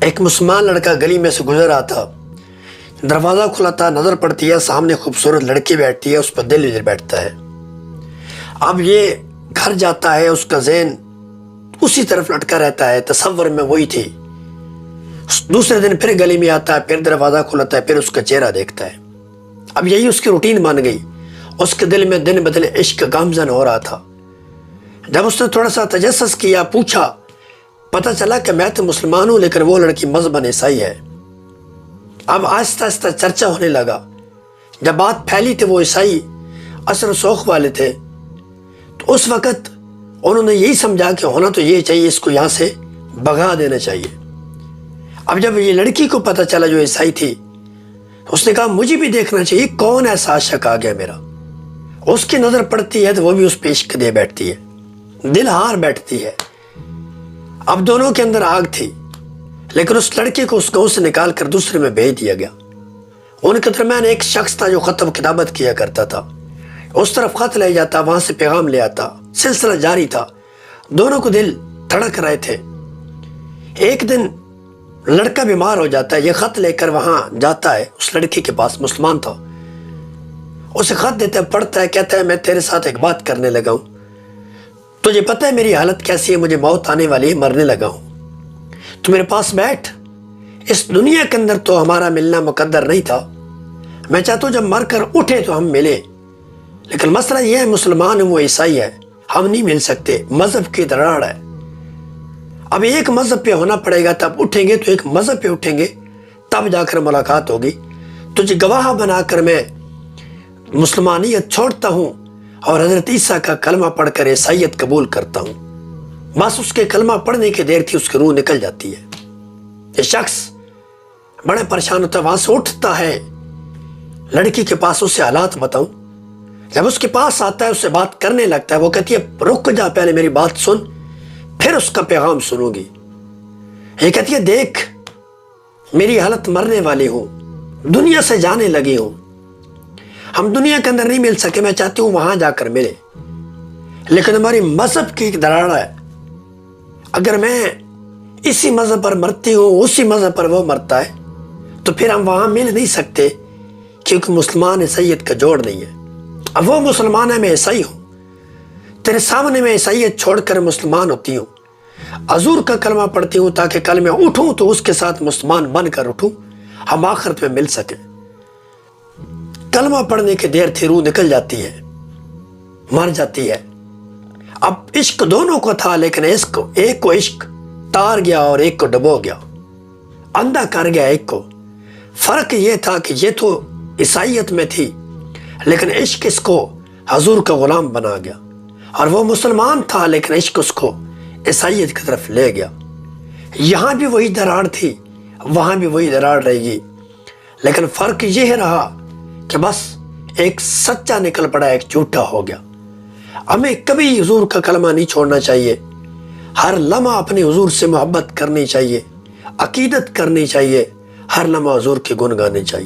ایک مسلمان لڑکا گلی میں سے گزر رہا تھا، دروازہ کھلا تھا، نظر پڑتی ہے سامنے خوبصورت لڑکی بیٹھتی ہے، اس پر دل ادھر بیٹھتا ہے۔ اب یہ گھر جاتا ہے، اس کا ذہن اسی طرف لٹکا رہتا ہے، تصور میں وہی تھی۔ دوسرے دن پھر گلی میں آتا ہے، پھر دروازہ کھلاتا ہے، پھر اس کا چہرہ دیکھتا ہے۔ اب یہی اس کی روٹین بن گئی۔ اس کے دل میں دن بدن عشق گامزن ہو رہا تھا۔ جب اس نے تھوڑا سا تجسس کیا، پوچھا، پتہ چلا کہ میں تو مسلمان ہوں لیکن وہ لڑکی مذہباً عیسائی ہے۔ اب آہستہ آہستہ چرچا ہونے لگا۔ جب بات پھیلی تھی وہ عیسائی اثر و شوق والے تھے، تو اس وقت انہوں نے یہی سمجھا کہ ہونا تو یہ چاہیے، اس کو یہاں سے بھگا دینا چاہیے۔ اب جب یہ لڑکی کو پتہ چلا جو عیسائی تھی، اس نے کہا مجھے بھی دیکھنا چاہیے کون ایسا عاشق آ گیا میرا۔ اس کی نظر پڑتی ہے تو وہ بھی اس پہ عشق دے بیٹھتی ہے، دل ہار بیٹھتی ہے۔ اب دونوں کے اندر آگ تھی، لیکن اس لڑکے کو اس گاؤں سے نکال کر دوسرے میں بھیج دیا گیا۔ ان کے درمیان ایک شخص تھا جو خط و کتابت کیا کرتا تھا، اس طرف خط لے جاتا، وہاں سے پیغام لے آتا، سلسلہ جاری تھا۔ دونوں کو دل دھڑک رہے تھے۔ ایک دن لڑکا بیمار ہو جاتا ہے، یہ خط لے کر وہاں جاتا ہے، اس لڑکی کے پاس، مسلمان تھا، اسے خط دیتا ہے، پڑھتا ہے، کہتا ہے میں تیرے ساتھ ایک بات کرنے لگا ہوں، تجھے پتہ ہے میری حالت کیسی ہے، مجھے موت آنے والی ہے، مرنے لگا ہوں، تو میرے پاس بیٹھ۔ اس دنیا کے اندر تو ہمارا ملنا مقدر نہیں تھا، میں چاہتا ہوں جب مر کر اٹھے تو ہم ملے، لیکن مسئلہ یہ ہے مسلمان ہے، وہ عیسائی ہے، ہم نہیں مل سکتے، مذہب کی دراڑ ہے۔ اب ایک مذہب پہ ہونا پڑے گا، تب اٹھیں گے تو ایک مذہب پہ اٹھیں گے، تب جا کر ملاقات ہوگی۔ تجھے گواہ بنا کر میں مسلمانیت چھوڑتا ہوں اور حضرت عیسیٰ کا کلمہ پڑھ کر عیسائیت قبول کرتا ہوں۔ بس اس کے کلمہ پڑھنے کی دیر تھی، اس کی روح نکل جاتی ہے۔ یہ شخص بڑے پریشان ہوتا ہے، وہاں سے اٹھتا ہے، لڑکی کے پاس اسے حالات بتاؤں۔ جب اس کے پاس آتا ہے، اس سے بات کرنے لگتا ہے، وہ کہتی ہے رک جا، پہلے میری بات سن، پھر اس کا پیغام سنوں گی۔ یہ کہتی ہے دیکھ میری حالت مرنے والی ہوں، دنیا سے جانے لگی ہوں، ہم دنیا کے اندر نہیں مل سکے، میں چاہتی ہوں وہاں جا کر ملے، لیکن ہماری مذہب کی ایک دراڑ ہے، اگر میں اسی مذہب پر مرتی ہوں، اسی مذہب پر وہ مرتا ہے، تو پھر ہم وہاں مل نہیں سکتے، کیونکہ مسلمان عیسائیت کا جوڑ نہیں ہے۔ اب وہ مسلمان ہے، میں عیسائی ہوں، تیرے سامنے میں عیسائیت چھوڑ کر مسلمان ہوتی ہوں، حضور کا کلمہ پڑھتی ہوں تاکہ کل میں اٹھوں تو اس کے ساتھ مسلمان بن کر اٹھوں، ہم آخرت میں مل سکیں۔ کلمہ پڑھنے کی دیر تھی، روح نکل جاتی ہے، مر جاتی ہے۔ اب عشق دونوں کو تھا، لیکن ایک کو عشق تار گیا اور ایک کو ڈبو گیا، اندھا کر گیا ایک کو۔ فرق یہ تھا کہ یہ تو عیسائیت میں تھی، لیکن عشق اس کو حضور کا غلام بنا گیا، اور وہ مسلمان تھا لیکن عشق اس کو عیسائیت کی طرف لے گیا۔ یہاں بھی وہی دراڑ تھی، وہاں بھی وہی دراڑ رہے گی، لیکن فرق یہ رہا کہ بس ایک سچا نکل پڑا، ایک جھوٹا ہو گیا۔ ہمیں کبھی حضور کا کلمہ نہیں چھوڑنا چاہیے، ہر لمحہ اپنے حضور سے محبت کرنی چاہیے، عقیدت کرنی چاہیے، ہر لمحہ حضور کے گن گانے چاہیے۔